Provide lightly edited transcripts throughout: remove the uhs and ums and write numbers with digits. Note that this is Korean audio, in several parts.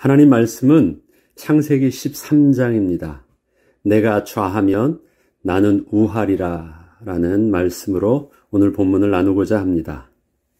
하나님 말씀은 창세기 13장입니다. 내가 좌하면 나는 우하리라 라는 말씀으로 오늘 본문을 나누고자 합니다.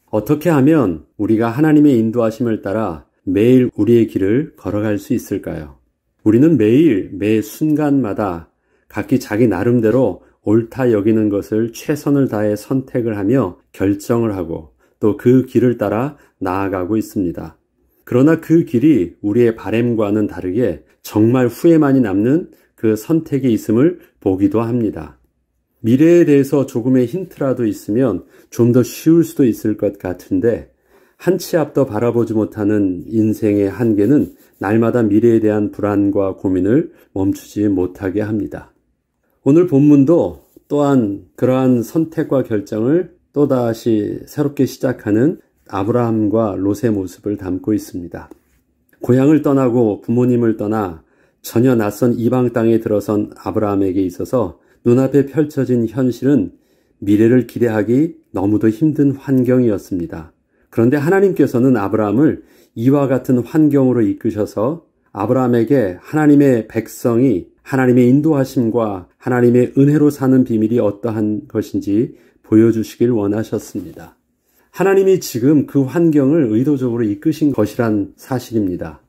어떻게 하면 우리가 하나님의 인도하심을 따라 매일 우리의 길을 걸어갈 수 있을까요? 우리는 매일 매 순간마다 각기 자기 나름대로 옳다 여기는 것을 최선을 다해 선택을 하며 결정을 하고 또 그 길을 따라 나아가고 있습니다. 그러나 그 길이 우리의 바램과는 다르게 정말 후회만이 남는 그 선택이 있음을 보기도 합니다. 미래에 대해서 조금의 힌트라도 있으면 좀 더 쉬울 수도 있을 것 같은데 한 치 앞도 바라보지 못하는 인생의 한계는 날마다 미래에 대한 불안과 고민을 멈추지 못하게 합니다. 오늘 본문도 또한 그러한 선택과 결정을 또다시 새롭게 시작하는 아브라함과 롯의 모습을 담고 있습니다. 고향을 떠나고 부모님을 떠나 전혀 낯선 이방 땅에 들어선 아브라함에게 있어서 눈앞에 펼쳐진 현실은 미래를 기대하기 너무도 힘든 환경이었습니다. 그런데 하나님께서는 아브라함을 이와 같은 환경으로 이끄셔서 아브라함에게 하나님의 백성이 하나님의 인도하심과 하나님의 은혜로 사는 비밀이 어떠한 것인지 보여주시길 원하셨습니다. 하나님이 지금 그 환경을 의도적으로 이끄신 것이란 사실입니다.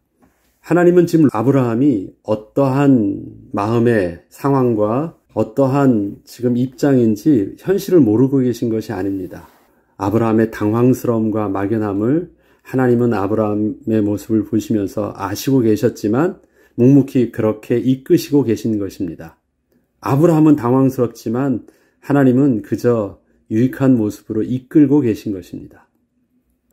하나님은 지금 아브라함이 어떠한 마음의 상황과 어떠한 지금 입장인지 현실을 모르고 계신 것이 아닙니다. 아브라함의 당황스러움과 막연함을 하나님은 아브라함의 모습을 보시면서 아시고 계셨지만 묵묵히 그렇게 이끄시고 계신 것입니다. 아브라함은 당황스럽지만 하나님은 그저 유익한 모습으로 이끌고 계신 것입니다.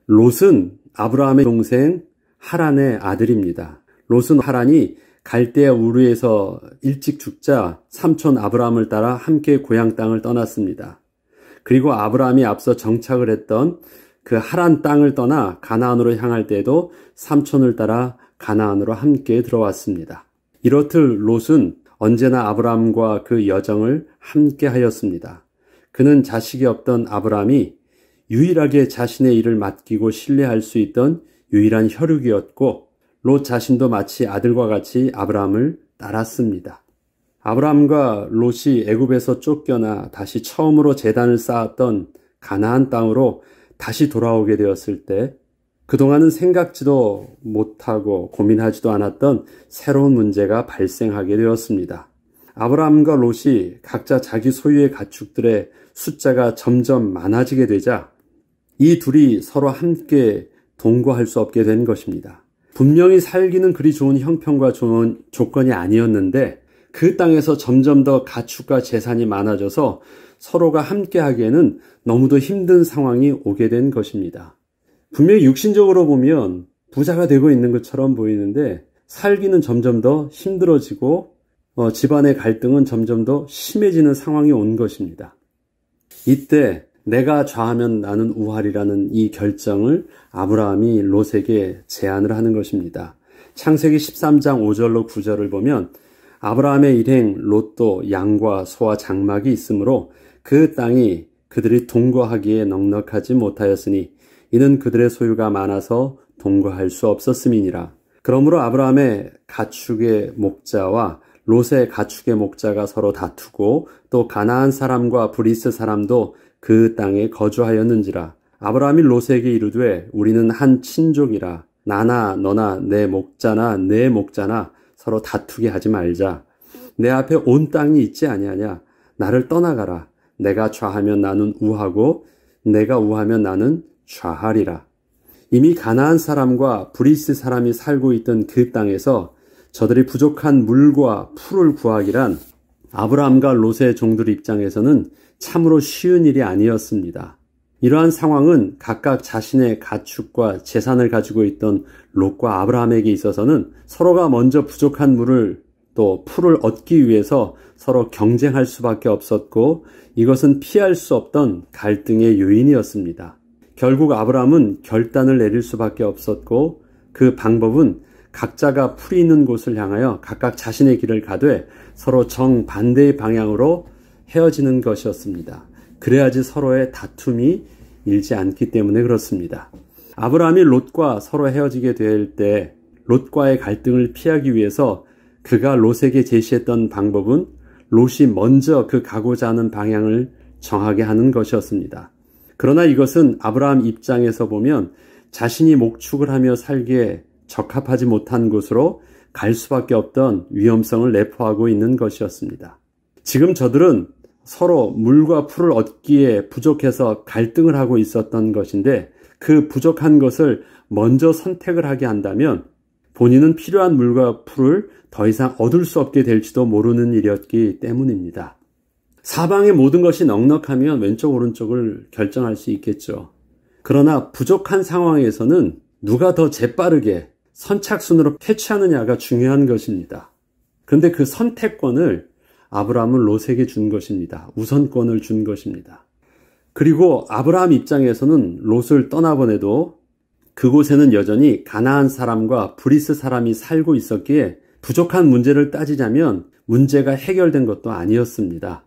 롯은 아브라함의 동생 하란의 아들입니다. 롯은 하란이 갈대아 우르에서 일찍 죽자 삼촌 아브라함을 따라 함께 고향 땅을 떠났습니다. 그리고 아브라함이 앞서 정착을 했던 그 하란 땅을 떠나 가나안으로 향할 때에도 삼촌을 따라 가나안으로 함께 들어왔습니다. 이렇듯 롯은 언제나 아브라함과 그 여정을 함께 하였습니다. 그는 자식이 없던 아브라함이 유일하게 자신의 일을 맡기고 신뢰할 수 있던 유일한 혈육이었고 롯 자신도 마치 아들과 같이 아브라함을 따랐습니다. 아브라함과 롯이 애굽에서 쫓겨나 다시 처음으로 제단을 쌓았던 가나안 땅으로 다시 돌아오게 되었을 때 그동안은 생각지도 못하고 고민하지도 않았던 새로운 문제가 발생하게 되었습니다. 아브라함과 롯이 각자 자기 소유의 가축들의 숫자가 점점 많아지게 되자 이 둘이 서로 함께 동거할 수 없게 된 것입니다. 분명히 살기는 그리 좋은 형편과 좋은 조건이 아니었는데 그 땅에서 점점 더 가축과 재산이 많아져서 서로가 함께 하기에는 너무도 힘든 상황이 오게 된 것입니다. 분명히 육신적으로 보면 부자가 되고 있는 것처럼 보이는데 살기는 점점 더 힘들어지고 집안의 갈등은 점점 더 심해지는 상황이 온 것입니다. 이때 내가 좌하면 나는 우하리라는 이 결정을 아브라함이 롯에게 제안을 하는 것입니다. 창세기 13장 5절로 9절을 보면 아브라함의 일행 롯도 양과 소와 장막이 있으므로 그 땅이 그들이 동거하기에 넉넉하지 못하였으니 이는 그들의 소유가 많아서 동거할 수 없었음이니라. 그러므로 아브라함의 가축의 목자와 롯의 가축의 목자가 서로 다투고 또 가나안 사람과 브리스 사람도 그 땅에 거주하였는지라. 아브라함이 롯에게 이르되 우리는 한 친족이라 나나 너나 내 목자나 내 목자나 서로 다투게 하지 말자. 내 앞에 온 땅이 있지 아니하냐. 나를 떠나가라. 내가 좌하면 나는 우하고 내가 우하면 나는 좌하리라. 이미 가나안 사람과 브리스 사람이 살고 있던 그 땅에서 저들이 부족한 물과 풀을 구하기란 아브라함과 롯의 종들 입장에서는 참으로 쉬운 일이 아니었습니다. 이러한 상황은 각각 자신의 가축과 재산을 가지고 있던 롯과 아브라함에게 있어서는 서로가 먼저 부족한 물을 또 풀을 얻기 위해서 서로 경쟁할 수밖에 없었고 이것은 피할 수 없던 갈등의 요인이었습니다. 결국 아브라함은 결단을 내릴 수밖에 없었고 그 방법은 각자가 풀이 있는 곳을 향하여 각각 자신의 길을 가되 서로 정반대의 방향으로 헤어지는 것이었습니다. 그래야지 서로의 다툼이 일지 않기 때문에 그렇습니다. 아브라함이 롯과 서로 헤어지게 될 때 롯과의 갈등을 피하기 위해서 그가 롯에게 제시했던 방법은 롯이 먼저 그 가고자 하는 방향을 정하게 하는 것이었습니다. 그러나 이것은 아브라함 입장에서 보면 자신이 목축을 하며 살기에 적합하지 못한 곳으로 갈 수밖에 없던 위험성을 내포하고 있는 것이었습니다. 지금 저들은 서로 물과 풀을 얻기에 부족해서 갈등을 하고 있었던 것인데 그 부족한 것을 먼저 선택을 하게 한다면 본인은 필요한 물과 풀을 더 이상 얻을 수 없게 될지도 모르는 일이었기 때문입니다. 사방의 모든 것이 넉넉하면 왼쪽 오른쪽을 결정할 수 있겠죠. 그러나 부족한 상황에서는 누가 더 재빠르게 선착순으로 캐치하느냐가 중요한 것입니다. 그런데 그 선택권을 아브라함은 롯에게 준 것입니다. 우선권을 준 것입니다. 그리고 아브라함 입장에서는 롯을 떠나보내도 그곳에는 여전히 가나안 사람과 브리스 사람이 살고 있었기에 부족한 문제를 따지자면 문제가 해결된 것도 아니었습니다.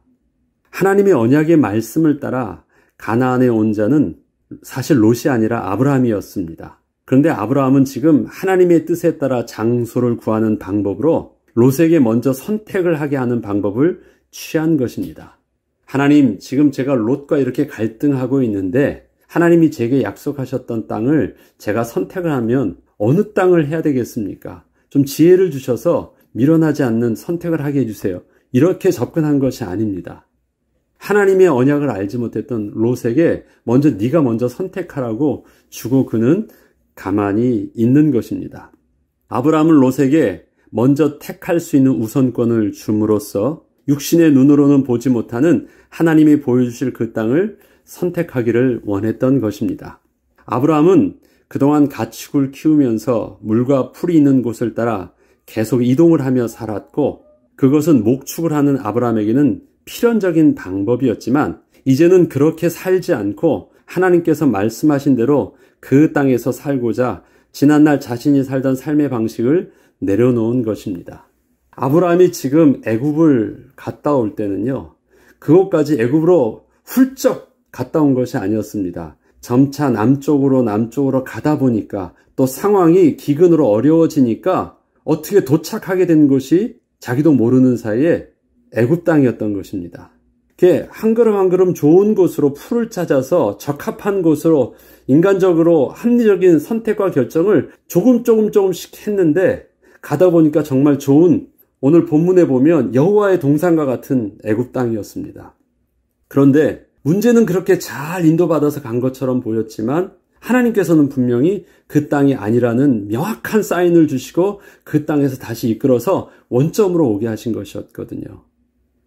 하나님의 언약의 말씀을 따라 가나안에 온 자는 사실 롯이 아니라 아브라함이었습니다. 그런데 아브라함은 지금 하나님의 뜻에 따라 장소를 구하는 방법으로 롯에게 먼저 선택을 하게 하는 방법을 취한 것입니다. 하나님, 지금 제가 롯과 이렇게 갈등하고 있는데 하나님이 제게 약속하셨던 땅을 제가 선택을 하면 어느 땅을 해야 되겠습니까? 좀 지혜를 주셔서 밀어나지 않는 선택을 하게 해주세요. 이렇게 접근한 것이 아닙니다. 하나님의 언약을 알지 못했던 롯에게 네가 먼저 선택하라고 주고 그는 가만히 있는 것입니다. 아브라함은 롯에게 먼저 택할 수 있는 우선권을 줌으로써 육신의 눈으로는 보지 못하는 하나님이 보여주실 그 땅을 선택하기를 원했던 것입니다. 아브라함은 그동안 가축을 키우면서 물과 풀이 있는 곳을 따라 계속 이동을 하며 살았고 그것은 목축을 하는 아브라함에게는 필연적인 방법이었지만 이제는 그렇게 살지 않고 하나님께서 말씀하신 대로 그 땅에서 살고자 지난날 자신이 살던 삶의 방식을 내려놓은 것입니다. 아브라함이 지금 애굽을 갔다 올 때는요, 그곳까지 애굽으로 훌쩍 갔다 온 것이 아니었습니다. 점차 남쪽으로 가다 보니까 또 상황이 기근으로 어려워지니까 어떻게 도착하게 된 곳이 자기도 모르는 사이에 애굽 땅이었던 것입니다. 그게 한 걸음 한 걸음 좋은 곳으로 풀을 찾아서 적합한 곳으로 인간적으로 합리적인 선택과 결정을 조금씩 했는데 가다 보니까 정말 좋은, 오늘 본문에 보면 여호와의 동산과 같은 애굽 땅이었습니다. 그런데 문제는 그렇게 잘 인도받아서 간 것처럼 보였지만 하나님께서는 분명히 그 땅이 아니라는 명확한 사인을 주시고 그 땅에서 다시 이끌어서 원점으로 오게 하신 것이었거든요.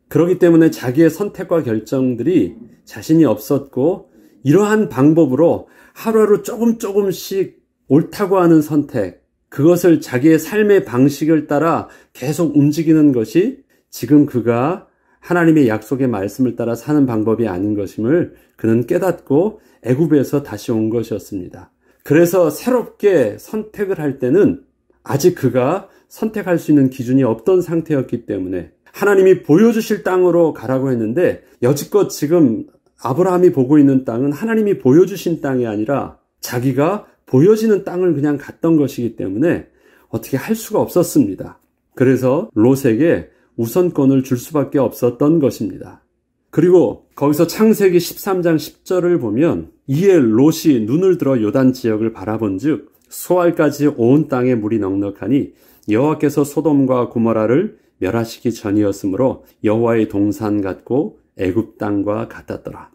그렇기 때문에 자기의 선택과 결정들이 자신이 없었고 이러한 방법으로 하루하루 조금씩 옳다고 하는 선택, 그것을 자기의 삶의 방식을 따라 계속 움직이는 것이 지금 그가 하나님의 약속의 말씀을 따라 사는 방법이 아닌 것임을 그는 깨닫고 애굽에서 다시 온 것이었습니다. 그래서 새롭게 선택을 할 때는 아직 그가 선택할 수 있는 기준이 없던 상태였기 때문에 하나님이 보여주실 땅으로 가라고 했는데 여지껏 지금 아브라함이 보고 있는 땅은 하나님이 보여주신 땅이 아니라 자기가 보여지는 땅을 그냥 갔던 것이기 때문에 어떻게 할 수가 없었습니다. 그래서 롯에게 우선권을 줄 수밖에 없었던 것입니다. 그리고 거기서 창세기 13장 10절을 보면 이에 롯이 눈을 들어 요단 지역을 바라본즉 소알까지 온 땅에 물이 넉넉하니 여호와께서 소돔과 고모라를 멸하시기 전이었으므로 여호와의 동산 같고 애굽 땅과 같았더라.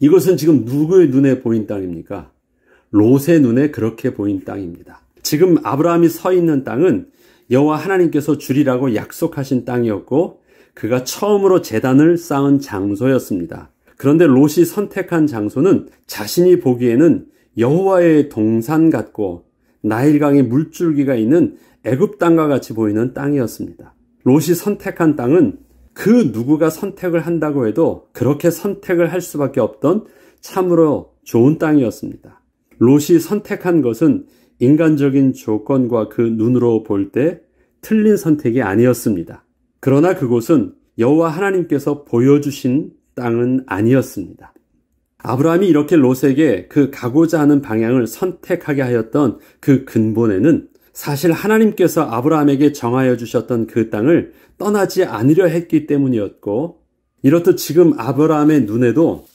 이것은 지금 누구의 눈에 보인 땅입니까? 롯의 눈에 그렇게 보인 땅입니다. 지금 아브라함이 서 있는 땅은 여호와 하나님께서 주리라고 약속하신 땅이었고 그가 처음으로 제단을 쌓은 장소였습니다. 그런데 롯이 선택한 장소는 자신이 보기에는 여호와의 동산 같고 나일강의 물줄기가 있는 애굽 땅과 같이 보이는 땅이었습니다. 롯이 선택한 땅은 그 누구가 선택을 한다고 해도 그렇게 선택을 할 수밖에 없던 참으로 좋은 땅이었습니다. 롯이 선택한 것은 인간적인 조건과 그 눈으로 볼 때 틀린 선택이 아니었습니다. 그러나 그곳은 여호와 하나님께서 보여주신 땅은 아니었습니다. 아브라함이 이렇게 롯에게 그 가고자 하는 방향을 선택하게 하였던 그 근본에는 사실 하나님께서 아브라함에게 정하여 주셨던 그 땅을 떠나지 않으려 했기 때문이었고, 이렇듯 지금 아브라함의 눈에도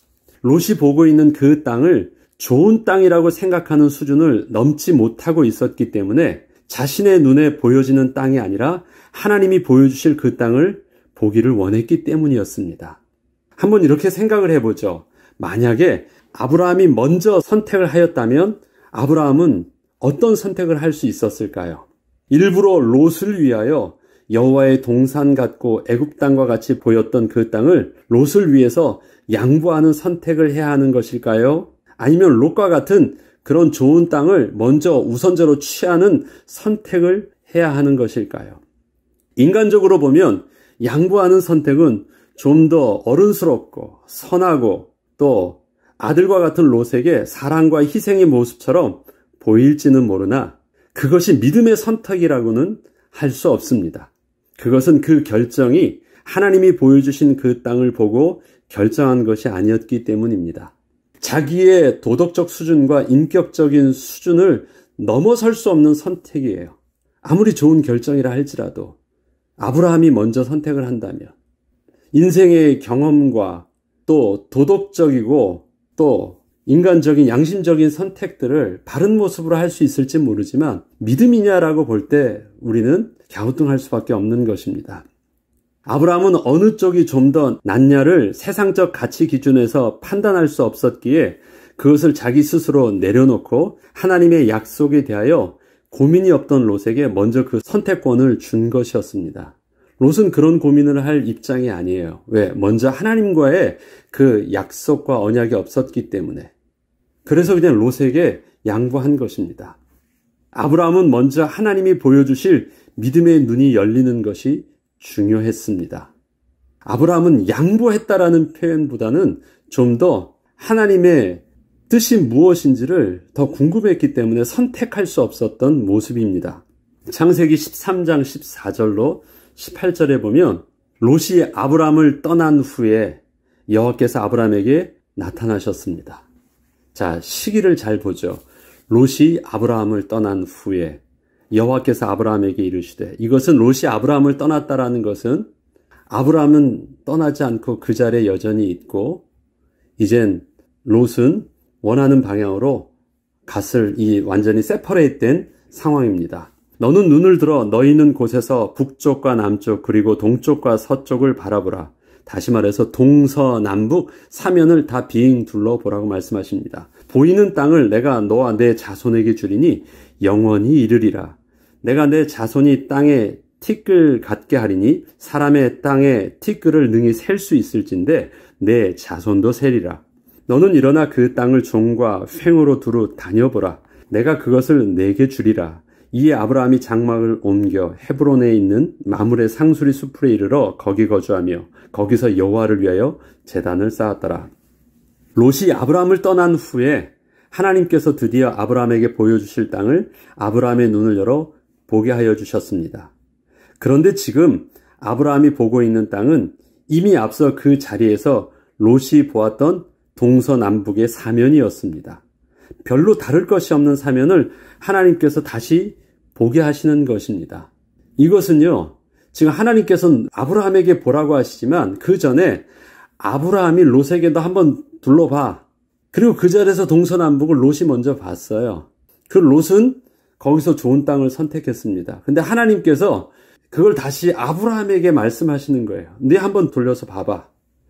롯이 보고 있는 그 땅을 좋은 땅이라고 생각하는 수준을 넘지 못하고 있었기 때문에 자신의 눈에 보여지는 땅이 아니라 하나님이 보여주실 그 땅을 보기를 원했기 때문이었습니다. 한번 이렇게 생각을 해보죠. 만약에 아브라함이 먼저 선택을 하였다면 아브라함은 어떤 선택을 할 수 있었을까요? 일부러 롯을 위하여 여호와의 동산 같고 애굽 땅과 같이 보였던 그 땅을 롯을 위해서 양보하는 선택을 해야 하는 것일까요? 아니면 롯과 같은 그런 좋은 땅을 먼저 우선적으로 취하는 선택을 해야 하는 것일까요? 인간적으로 보면 양보하는 선택은 좀 더 어른스럽고 선하고 또 아들과 같은 롯에게 사랑과 희생의 모습처럼 보일지는 모르나 그것이 믿음의 선택이라고는 할 수 없습니다. 그것은 그 결정이 하나님이 보여주신 그 땅을 보고 결정한 것이 아니었기 때문입니다. 자기의 도덕적 수준과 인격적인 수준을 넘어설 수 없는 선택이에요. 아무리 좋은 결정이라 할지라도 아브라함이 먼저 선택을 한다면 인생의 경험과 또 도덕적이고 또 인간적인 양심적인 선택들을 바른 모습으로 할 수 있을지 모르지만 믿음이냐라고 볼 때 우리는 갸우뚱할 수밖에 없는 것입니다. 아브라함은 어느 쪽이 좀 더 낫냐를 세상적 가치 기준에서 판단할 수 없었기에 그것을 자기 스스로 내려놓고 하나님의 약속에 대하여 고민이 없던 롯에게 먼저 그 선택권을 준 것이었습니다. 롯은 그런 고민을 할 입장이 아니에요. 왜? 먼저 하나님과의 그 약속과 언약이 없었기 때문에. 그래서 그냥 롯에게 양보한 것입니다. 아브라함은 먼저 하나님이 보여주실 믿음의 눈이 열리는 것이 중요했습니다. 아브라함은 양보했다라는 표현보다는 좀 더 하나님의 뜻이 무엇인지를 더 궁금했기 때문에 선택할 수 없었던 모습입니다. 창세기 13장 14절로 18절에 보면 롯이 아브라함을 떠난 후에 여호와께서 아브라함에게 나타나셨습니다. 자, 시기를 잘 보죠. 롯이 아브라함을 떠난 후에 여호와께서 아브라함에게 이르시되, 이것은 롯이 아브라함을 떠났다라는 것은 아브라함은 떠나지 않고 그 자리에 여전히 있고 이젠 롯은 원하는 방향으로 갔을 이 완전히 세퍼레이트된 상황입니다. 너는 눈을 들어 너희 있는 곳에서 북쪽과 남쪽 그리고 동쪽과 서쪽을 바라보라. 다시 말해서 동서남북 사면을 다 빙 둘러보라고 말씀하십니다. 보이는 땅을 내가 너와 내 자손에게 주리니 영원히 이르리라. 내가 내 자손이 땅에 티끌 같게 하리니 사람의 땅에 티끌을 능히 셀 수 있을진데 내 자손도 세리라. 너는 일어나 그 땅을 종과 횡으로 두루 다녀보라. 내가 그것을 내게 주리라. 이에 아브라함이 장막을 옮겨 헤브론에 있는 마므레 상수리 숲으로 이르러 거기 거주하며 거기서 여호와를 위하여 제단을 쌓았더라. 롯이 아브라함을 떠난 후에 하나님께서 드디어 아브라함에게 보여주실 땅을 아브라함의 눈을 열어 보게 하여 주셨습니다. 그런데 지금 아브라함이 보고 있는 땅은 이미 앞서 그 자리에서 롯이 보았던 동서남북의 사면이었습니다. 별로 다를 것이 없는 사면을 하나님께서 다시 보게 하시는 것입니다. 이것은요, 지금 하나님께서는 아브라함에게 보라고 하시지만 그 전에 아브라함이 롯에게도 한번 둘러봐. 그리고 그 자리에서 동서남북을 롯이 먼저 봤어요. 그 롯은 거기서 좋은 땅을 선택했습니다. 근데 하나님께서 그걸 다시 아브라함에게 말씀하시는 거예요. 네 한번 돌려서 봐봐.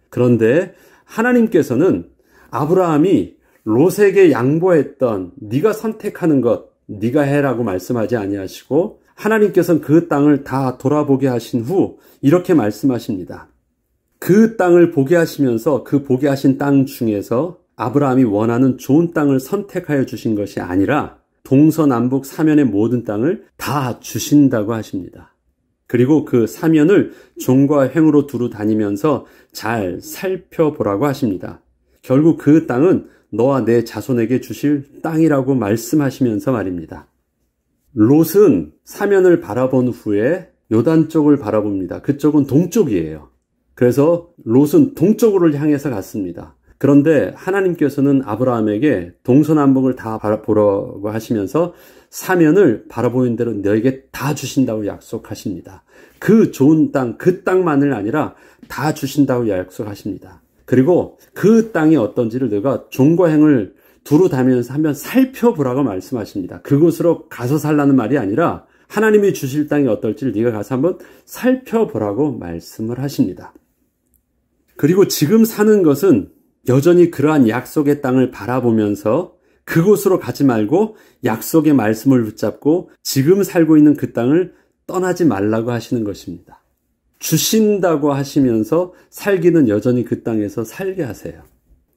그런데 하나님께서는 아브라함이 롯에게 양보했던 네가 선택하는 것 네가 해라고 말씀하지 아니하시고 하나님께서는 그 땅을 다 돌아보게 하신 후 이렇게 말씀하십니다. 그 땅을 보게 하시면서 그 보게 하신 땅 중에서 아브라함이 원하는 좋은 땅을 선택하여 주신 것이 아니라 동서남북 사면의 모든 땅을 다 주신다고 하십니다. 그리고 그 사면을 종과 횡으로 두루 다니면서 잘 살펴보라고 하십니다. 결국 그 땅은 너와 내 자손에게 주실 땅이라고 말씀하시면서 말입니다. 롯은 사면을 바라본 후에 요단 쪽을 바라봅니다. 그쪽은 동쪽이에요. 그래서 롯은 동쪽으로 향해서 갔습니다. 그런데 하나님께서는 아브라함에게 동서남북을 다 바라보라고 하시면서 사면을 바라보는 대로 너에게 다 주신다고 약속하십니다. 그 좋은 땅, 그 땅만을 아니라 다 주신다고 약속하십니다. 그리고 그 땅이 어떤지를 너가 종과 행을 두루 다니면서 한번 살펴보라고 말씀하십니다. 그곳으로 가서 살라는 말이 아니라 하나님이 주실 땅이 어떨지를 네가 가서 한번 살펴보라고 말씀을 하십니다. 그리고 지금 사는 것은 여전히 그러한 약속의 땅을 바라보면서 그곳으로 가지 말고 약속의 말씀을 붙잡고 지금 살고 있는 그 땅을 떠나지 말라고 하시는 것입니다. 주신다고 하시면서 살기는 여전히 그 땅에서 살게 하세요.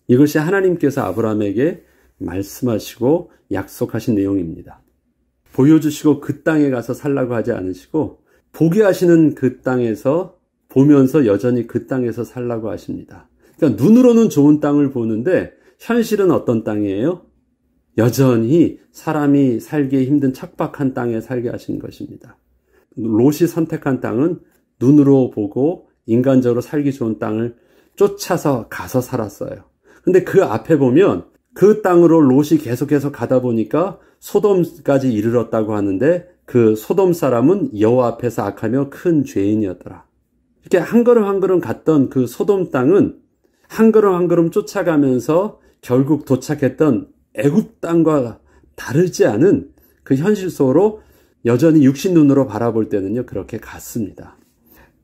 이것이 하나님께서 아브라함에게 말씀하시고 약속하신 내용입니다. 보여주시고 그 땅에 가서 살라고 하지 않으시고 보게 하시는 그 땅에서 보면서 여전히 그 땅에서 살라고 하십니다. 그러니까 눈으로는 좋은 땅을 보는데 현실은 어떤 땅이에요? 여전히 사람이 살기 힘든 척박한 땅에 살게 하신 것입니다. 롯이 선택한 땅은 눈으로 보고 인간적으로 살기 좋은 땅을 쫓아서 가서 살았어요. 근데 그 앞에 보면 그 땅으로 롯이 계속해서 가다 보니까 소돔까지 이르렀다고 하는데 그 소돔 사람은 여호와 앞에서 악하며 큰 죄인이었더라. 이렇게 한 걸음 한 걸음 갔던 그 소돔 땅은 한 걸음 한 걸음 쫓아가면서 결국 도착했던 애굽 땅과 다르지 않은 그 현실 속으로 여전히 육신 눈으로 바라볼 때는요 그렇게 갔습니다.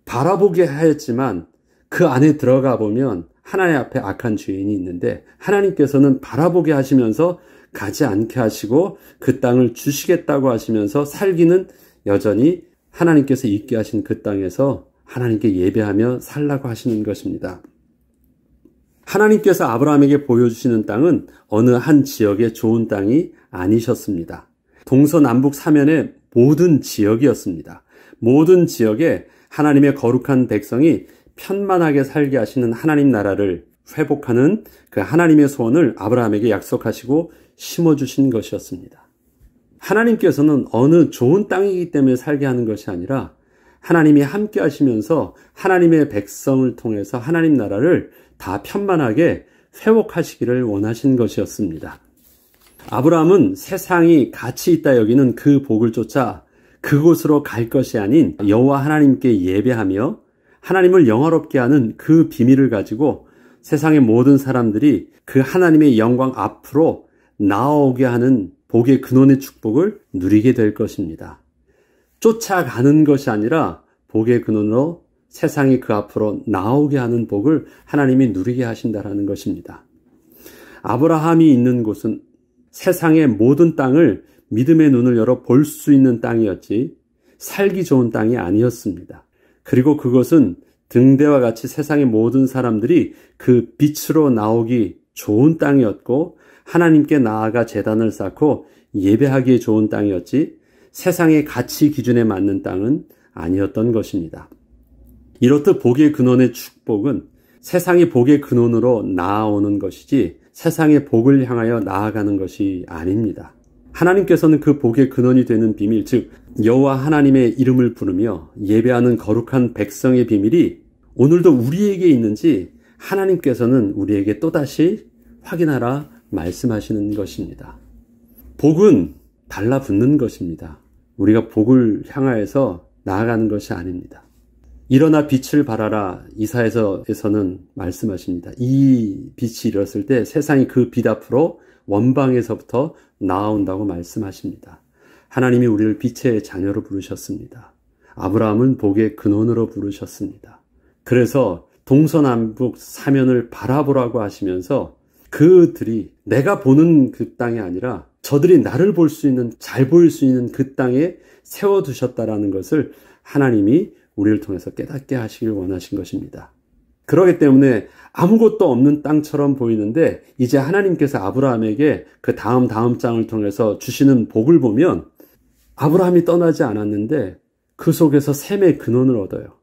바라보게 하였지만 그 안에 들어가 보면 하나님 앞에 악한 죄인이 있는데 하나님께서는 바라보게 하시면서 가지 않게 하시고 그 땅을 주시겠다고 하시면서 살기는 여전히 하나님께서 있게 하신 그 땅에서 하나님께 예배하며 살라고 하시는 것입니다. 하나님께서 아브라함에게 보여주시는 땅은 어느 한 지역의 좋은 땅이 아니셨습니다. 동서남북 사면의 모든 지역이었습니다. 모든 지역에 하나님의 거룩한 백성이 편만하게 살게 하시는 하나님 나라를 회복하는 그 하나님의 소원을 아브라함에게 약속하시고 심어주신 것이었습니다. 하나님께서는 어느 좋은 땅이기 때문에 살게 하는 것이 아니라 하나님이 함께 하시면서 하나님의 백성을 통해서 하나님 나라를 다 편만하게 회복하시기를 원하신 것이었습니다. 아브라함은 세상이 가치 있다 여기는 그 복을 쫓아 그곳으로 갈 것이 아닌 여호와 하나님께 예배하며 하나님을 영화롭게 하는 그 비밀을 가지고 세상의 모든 사람들이 그 하나님의 영광 앞으로 나아오게 하는 복의 근원의 축복을 누리게 될 것입니다. 쫓아가는 것이 아니라 복의 근원으로 세상이 그 앞으로 나오게 하는 복을 하나님이 누리게 하신다라는 것입니다. 아브라함이 있는 곳은 세상의 모든 땅을 믿음의 눈을 열어 볼 수 있는 땅이었지 살기 좋은 땅이 아니었습니다. 그리고 그것은 등대와 같이 세상의 모든 사람들이 그 빛으로 나오기 좋은 땅이었고 하나님께 나아가 제단을 쌓고 예배하기에 좋은 땅이었지 세상의 가치 기준에 맞는 땅은 아니었던 것입니다. 이렇듯 복의 근원의 축복은 세상의 복의 근원으로 나아오는 것이지 세상의 복을 향하여 나아가는 것이 아닙니다. 하나님께서는 그 복의 근원이 되는 비밀, 즉 여호와 하나님의 이름을 부르며 예배하는 거룩한 백성의 비밀이 오늘도 우리에게 있는지 하나님께서는 우리에게 또다시 확인하라 말씀하시는 것입니다. 복은 달라붙는 것입니다. 우리가 복을 향하여서 나아가는 것이 아닙니다. 일어나 빛을 발하라 이사야서에서는 말씀하십니다. 이 빛이 일었을 때 세상이 그 빛 앞으로 원방에서부터 나아온다고 말씀하십니다. 하나님이 우리를 빛의 자녀로 부르셨습니다. 아브라함은 복의 근원으로 부르셨습니다. 그래서 동서남북 사면을 바라보라고 하시면서 그들이 내가 보는 그 땅이 아니라 저들이 나를 볼 수 있는, 잘 보일 수 있는 그 땅에 세워두셨다라는 것을 하나님이 우리를 통해서 깨닫게 하시길 원하신 것입니다. 그렇기 때문에 아무것도 없는 땅처럼 보이는데 이제 하나님께서 아브라함에게 그 다음 장을 통해서 주시는 복을 보면 아브라함이 떠나지 않았는데 그 속에서 샘의 근원을 얻어요.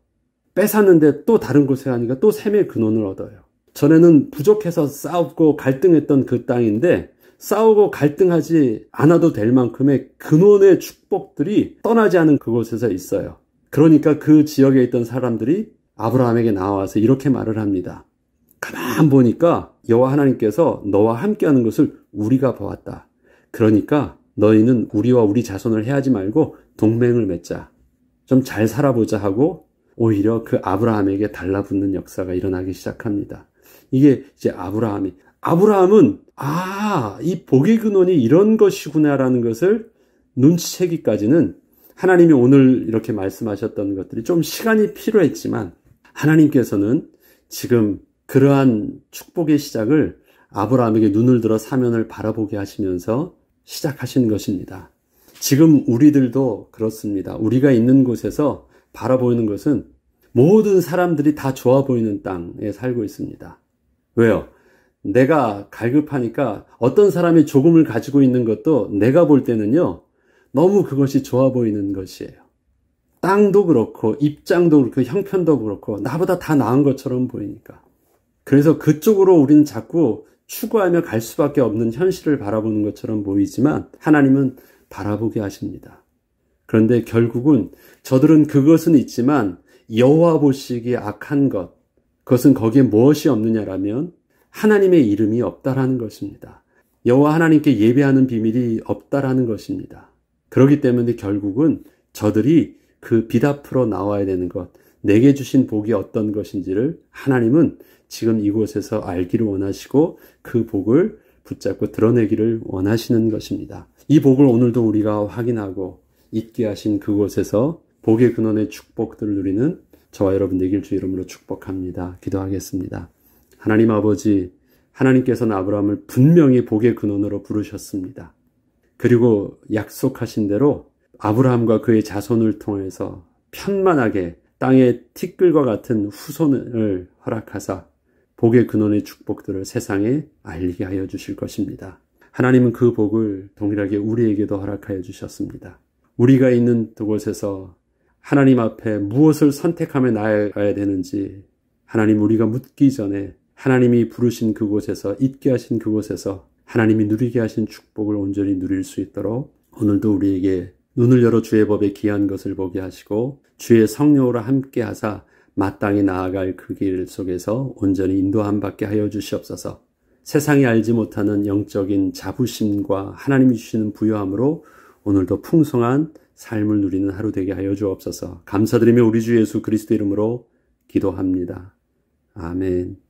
뺏었는데 또 다른 곳에 가니까 또 샘의 근원을 얻어요. 전에는 부족해서 싸우고 갈등했던 그 땅인데 싸우고 갈등하지 않아도 될 만큼의 근원의 축복들이 떠나지 않은 그곳에서 있어요. 그러니까 그 지역에 있던 사람들이 아브라함에게 나와서 이렇게 말을 합니다. 가만 보니까 여호와 하나님께서 너와 함께하는 것을 우리가 보았다. 그러니까 너희는 우리와 우리 자손을 해하지 말고 동맹을 맺자. 좀 잘 살아보자 하고 오히려 그 아브라함에게 달라붙는 역사가 일어나기 시작합니다. 이게 이제 아브라함은 이 복의 근원이 이런 것이구나라는 것을 눈치채기까지는 하나님이 오늘 이렇게 말씀하셨던 것들이 좀 시간이 필요했지만 하나님께서는 지금 그러한 축복의 시작을 아브라함에게 눈을 들어 사면을 바라보게 하시면서 시작하신 것입니다. 지금 우리들도 그렇습니다. 우리가 있는 곳에서 바라보이는 것은 모든 사람들이 다 좋아 보이는 땅에 살고 있습니다. 왜요? 내가 갈급하니까 어떤 사람이 조금을 가지고 있는 것도 내가 볼 때는요, 너무 그것이 좋아 보이는 것이에요. 땅도 그렇고 입장도 그렇고 형편도 그렇고 나보다 다 나은 것처럼 보이니까. 그래서 그쪽으로 우리는 자꾸 추구하며 갈 수밖에 없는 현실을 바라보는 것처럼 보이지만 하나님은 바라보게 하십니다. 그런데 결국은 저들은 그것은 있지만 여호와 보시기에 악한 것, 그것은 거기에 무엇이 없느냐라면 하나님의 이름이 없다라는 것입니다. 여호와 하나님께 예배하는 비밀이 없다라는 것입니다. 그렇기 때문에 결국은 저들이 그 빛 앞으로 나와야 되는 것, 내게 주신 복이 어떤 것인지를 하나님은 지금 이곳에서 알기를 원하시고 그 복을 붙잡고 드러내기를 원하시는 것입니다. 이 복을 오늘도 우리가 확인하고 있게 하신 그곳에서 복의 근원의 축복들을 누리는 저와 여러분 되길 주 이름으로 축복합니다. 기도하겠습니다. 하나님 아버지, 하나님께서는 아브라함을 분명히 복의 근원으로 부르셨습니다. 그리고 약속하신 대로 아브라함과 그의 자손을 통해서 편만하게 땅의 티끌과 같은 후손을 허락하사 복의 근원의 축복들을 세상에 알리게 하여 주실 것입니다. 하나님은 그 복을 동일하게 우리에게도 허락하여 주셨습니다. 우리가 있는 그곳에서 하나님 앞에 무엇을 선택하며 나아가야 되는지 하나님 우리가 묻기 전에 하나님이 부르신 그곳에서 있게 하신 그곳에서 하나님이 누리게 하신 축복을 온전히 누릴 수 있도록 오늘도 우리에게 눈을 열어 주의 법에 귀한 것을 보게 하시고 주의 성령으로 함께 하사 마땅히 나아갈 그 길 속에서 온전히 인도함 받게 하여 주시옵소서. 세상이 알지 못하는 영적인 자부심과 하나님이 주시는 부요함으로 오늘도 풍성한 삶을 누리는 하루 되게 하여 주옵소서. 감사드리며 우리 주 예수 그리스도 이름으로 기도합니다. 아멘.